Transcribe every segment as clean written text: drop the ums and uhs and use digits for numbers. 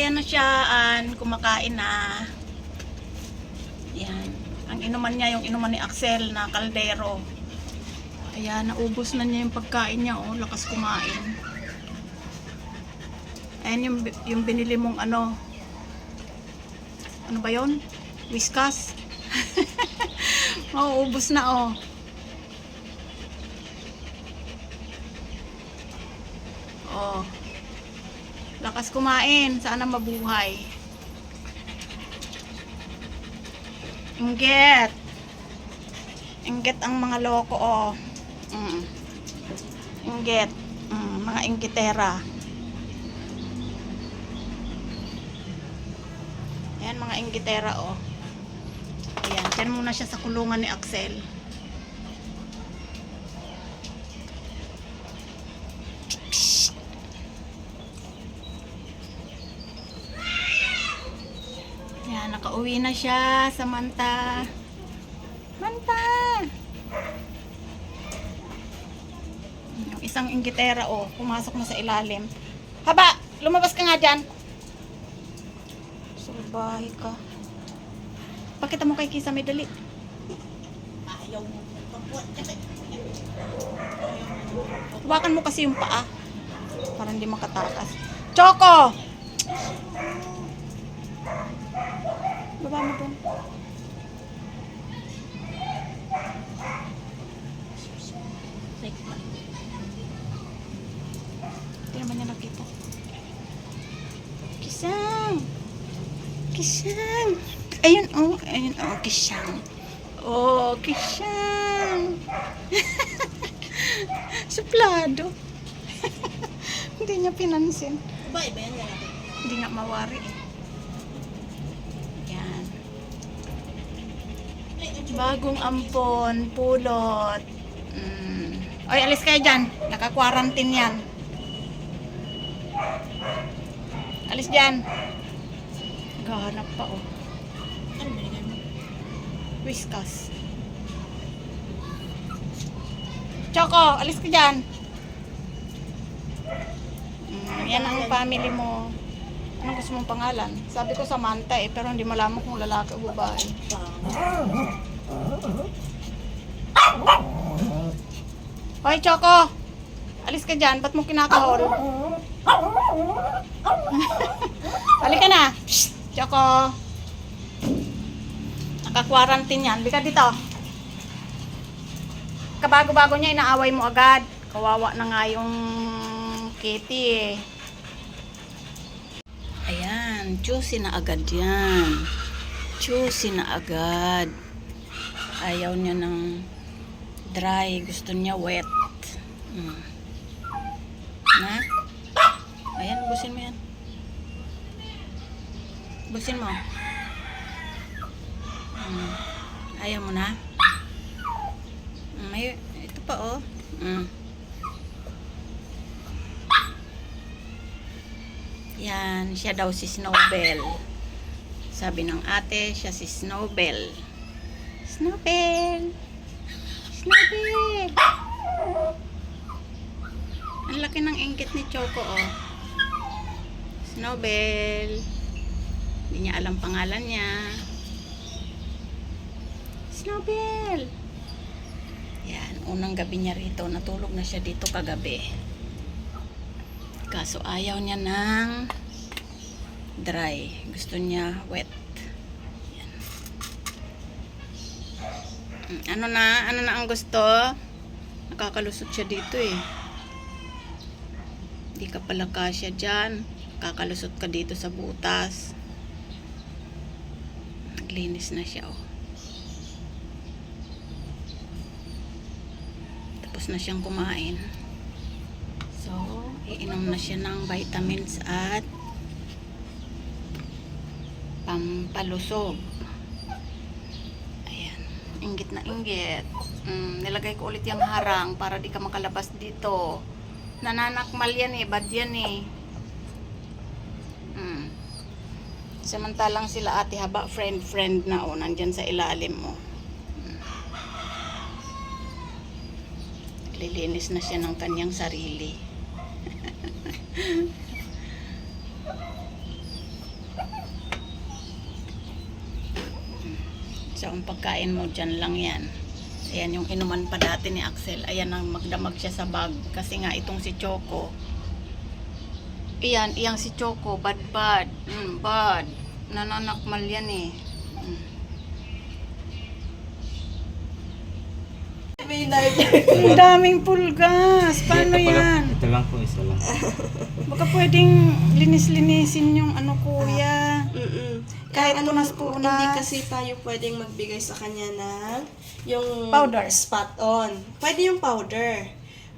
ayan na siya, kumakain na. Yan. Ang inuman niya, yung inuman ni Axel na kaldero. Ayan, naubos na niya yung pagkain niya, oh. Lakas kumain. Ayan yung binili mong ano ba yon? Whiskas. Mauubos na, oh. Oh. Lakas kumain. Sana mabuhay. Inggit. Inggit ang mga loko, oh. Inggit. Mga inggitera. Ayan, mga inggitera, oh. Ayan, dyan muna siya sa kulungan ni Axel. Ayan, nakauwi na siya sa Manta. Manta! Yung isang inggitera, oh, pumasok na sa ilalim. Haba! Lumabas ka nga dyan! Salbahe ka. Pakita mo kay Kisa, may dali. Ayaw mo. Hawakan mo kasi yung paa. Para hindi makatakas. Choco! Baba mo dun. Hindi naman niya nakita. Kisang! Kisang! Ayun, oh. Ayun, oh. Kisang. Oh, Kisang. Suplado. Hindi niya pinansin. Iba yan yan. Hindi nga mawari, eh. Yan. Bagong ampon, pulot. Oy, alis kayo dyan. Naka-quarantine yan. Alis dyan. Naghahanap pa, oh. Ano binigay mo? Whiskas. Choco, alis ka dyan. Yan ang family mo. Anong gusto mong pangalan? Sabi ko Samantha, eh, pero hindi malaman kung lalaki o babae. Hoy, Choco! Alis ka dyan. Ba't mo kinakahol? Halika na. Shh! Choco! Naka-quarantine yan. Halika dito. Kabago-bago niya, inaaway mo agad. Kawawa na nga yung Kitty, eh. Ayan. Juicy na agad yan. Juicy na agad. Ayaw niya ng dry. Gusto niya wet. Na? Ayan, busin mo yan. Busin mo. Ayaw mo na? May, ito pa, oh. Yan, siya daw si Snowbell. Sabi ng ate, siya si Snowbell. Snowbell! Snowbell! Ang laki ng inggit ni Choco, oh. Snowbell. Hindi niya alam pangalan niya. Snowbell! Yan, unang gabi niya rito. Natulog na siya dito kagabi. Kaso ayaw niya ng dry. Gusto niya wet. Yan. Ano na ang gusto? Nakakalusot siya dito, eh. Hindi ka pala kasya dyan. Kakalusot ka dito sa butas. Naglinis na siya, oh. Tapos na siyang kumain. So, iinom na siya ng vitamins at pampalusog. Ayan. Inggit na inggit. Nilagay ko ulit yung harang para di ka makalabas dito. Nananakmal yan, eh. Bad yan, eh. Samantalang sila ate haba friend na, oh. Nandyan sa ilalim mo. Lilinis na siya ng kanyang sarili. So, ang pagkain mo dyan lang yan. Ayan yung inuman pa dati ni Axel. Ayan ang magdamag siya sa bag. Kasi nga itong si Choco. Iyan, iyang si Choco. Bad. Bad. Nananakmal yan eh. Ang daming pulgas. Paano yan? Ito lang po, isa lang. Baka pwedeng linis-linisin yung ano kuya. Kahit Hindi punas-punas. kasi tayo pwedeng magbigay sa kanya ng yung Powder. spot on. Pwede yung powder.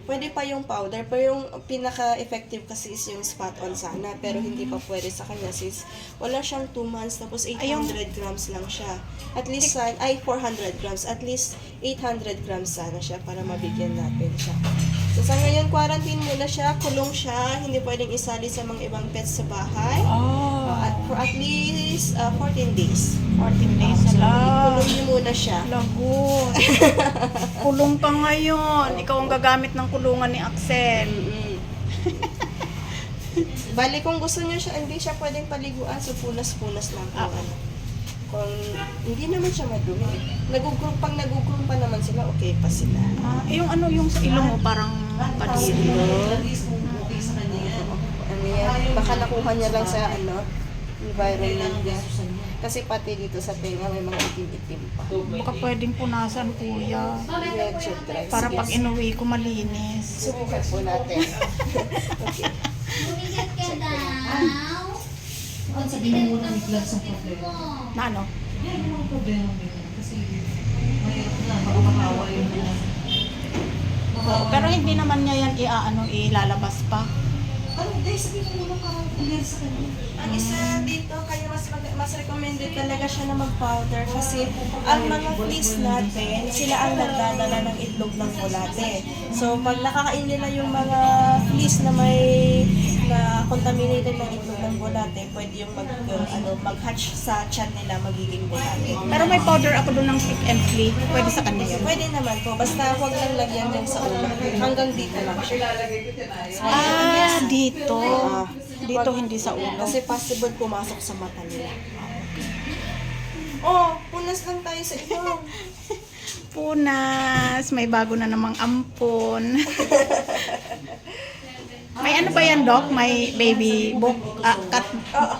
Pwede pa yung powder, pero yung pinaka-effective kasi is yung spot on sana. Pero hindi pa pwede sa kanya since wala siyang 2 months, tapos 800 grams lang siya. At least, 400 grams. At least 800 grams sana siya para mabigyan natin siya. So sa ngayon, quarantine muna siya, kulong siya, hindi pwedeng isali sa mga ibang pets sa bahay. For at least 14 days. 14 days So, na lang. ikulong niyo muna siya. Lagot. Kulong ka ngayon. Ikaw ang gagamit ng kulungan ni Axel. Bali, kung gusto niyo siya, hindi siya pwedeng paliguan, so punas-punas lang po. Kung hindi naman siya madumi. Pag nagugroup pa naman sila, okay pa sila. Yung ano yung sa ilong mo parang kadiri. Ano yan? Baka nakuha niya lang sa environment niya. Kasi pati dito sa tenga may mga itim-itim pa. Baka pwedeng punasan kuya. Medyo dry. Para Sige, pag inuwi ko malinis. subukan po natin. Okay. Bumigyan ka daw. Kung sabihin mo na may gloves ang problema. Na ano? Yan yung mga problema mo yan. Kasi mahirap na, makakawa yung Pero hindi naman niya yan ilalabas pa. Ano, dahil sabihin mo lang parang ulir sa kanya. Ang isa dito, kaya mas recommended talaga siya na mag-powder kasi ang mga fleas natin, sila ang nagdadala ng itlog ng bulate. So, pag nakakain nila yung mga fleas na may contaminated ng itlog ng bulate, pwede yung mag-hatch sa tiyan nila magiging bulate. Pero may powder ako doon ng stick and flea. Pwede sa kanya yun. Pwede naman po, basta huwag lang lagyan yan sa ulo. Hanggang dito lang siya. Dito. Dito hindi sa ulo. Kasi possible pumasok sa mata nila. Oh, punas lang tayo sa ilong. Punas. May bago na namang ampon. May ano ba yan, Doc? May baby book? Cat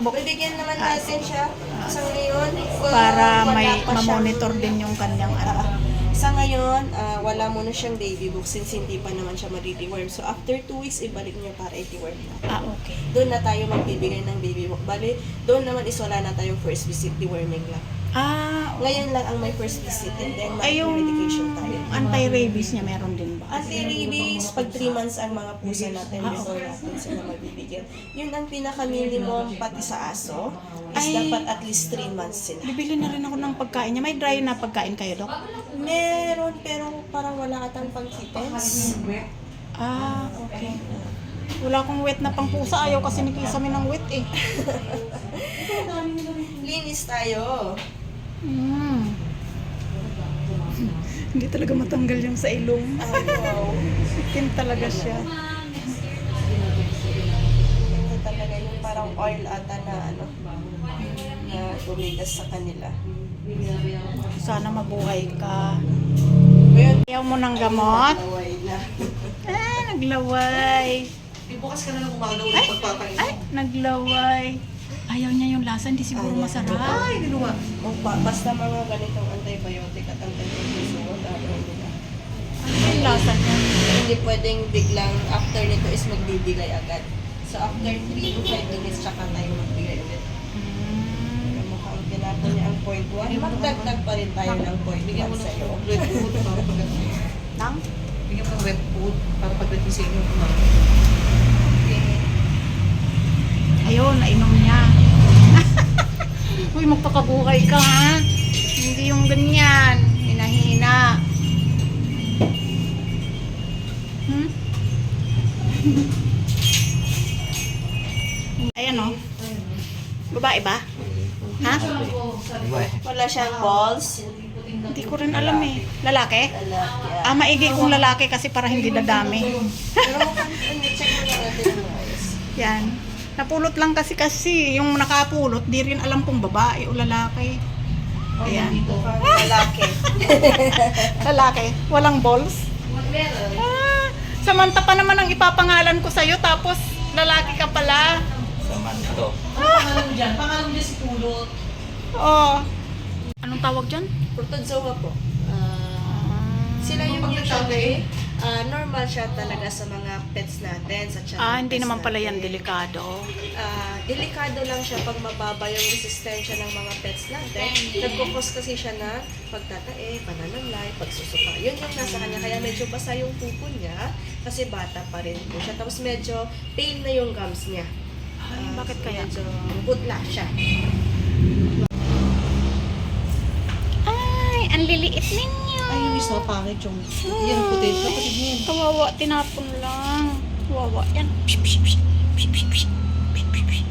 book? Bibigyan naman natin siya sa ngayon. Para wala may pa siyang- mamonitor din yung kanyang ano. Sa ngayon, wala muna siyang baby book since hindi pa naman siya ma-deworm. So, after 2 weeks, ibalik niyo para i-deworm na. Okay. Doon na tayo magbibigay ng baby book. Bali, doon naman is wala na tayong first visit, deworming lang. Ngayon lang ang may first visit and then may Ay, yung medication tayo. anti-rabies niya meron din ba? Anti-rabies, pag 3 months ang mga pusa natin before natin sila magbibigyan. Yun ang pinaka-minimum pati sa aso is Ay. dapat at least 3 months sila. Bibili na rin ako ng pagkain niya. May dry na pagkain kayo, Doc? Meron pero parang wala atang pang kittens. Okay. Wala akong wet na pang pusa. Ayaw kasi ni Kisame ng wet eh. Linis tayo. Hindi talaga matanggal yung sa ilong. Wow. Itim talaga siya. Ito talaga yung parang oil ata na na tumigas sa kanila. Sana mabuhay ka. Ngayon, Ayaw mo ng gamot? away na. Naglaway. Bukas ka na lang umaga ulit pagpapain. Naglaway. Ayaw niya yung lasa. Hindi siguro masarap. Ay, ginawa. Basta mga ganitong antibiotic at antibiotic, ayaw nila. Ano yung lasa niya? Hindi pwedeng biglang after nito is magbibigay agad. So after 3 to 5 minutes tsaka tayo magbigay ulit. Mukhang tinapon niya ang point 1. Magdagdag pa rin tayo ng point 1 Bigyan mo sa'yo. ng red food para pagdating. Nang? Bigyan mo ng red food para pagdating sa inyo kumain. Ayun, nainom niya. Uy, magpakabuhay ka ha. Hindi yung ganyan. Hinahina. Ayan o. Babae ba? Ha? Wala siyang balls. Hindi ko rin alam eh. Lalaki? Lalaki. Maigi kung lalaki kasi para hindi dadami. Pero mukhang check mo na natin yung eyes. Yan. Napulot lang kasi yung nakapulot, di rin alam kung babae o lalaki. Ayan. Dito. Lalaki. Lalaki, walang balls. Meron. Samantha pa naman ang ipapangalan ko sa'yo, tapos lalaki ka pala. Samanto. Ano pangalan mo dyan? Pangalan mo dyan si Pulot. Oh. Anong tawag dyan? Protozoa po. Sila yung usually, normal siya talaga sa mga pets natin. Sa tiyan ng Hindi pets naman pala yan natin. delikado. Delikado lang siya pag mababa yung resistensya ng mga pets natin. Nagkukos kasi siya na pagtatae, pananamlay, pagsusuka. Yun yung nasa kanya. Kaya medyo basa yung pupo niya kasi bata pa rin po siya. Tapos medyo pale na yung gums niya. Ay, bakit kaya? Medyo putla siya. Ay, ang liliit ninyo. Ay, yung isa, pangit yung... Yan, puti. Kapatid niya yan. Kawawa, tinapon lang. Kawawa. Yan. Psh, psh, psh. Psh, psh, psh. Psh, psh, psh.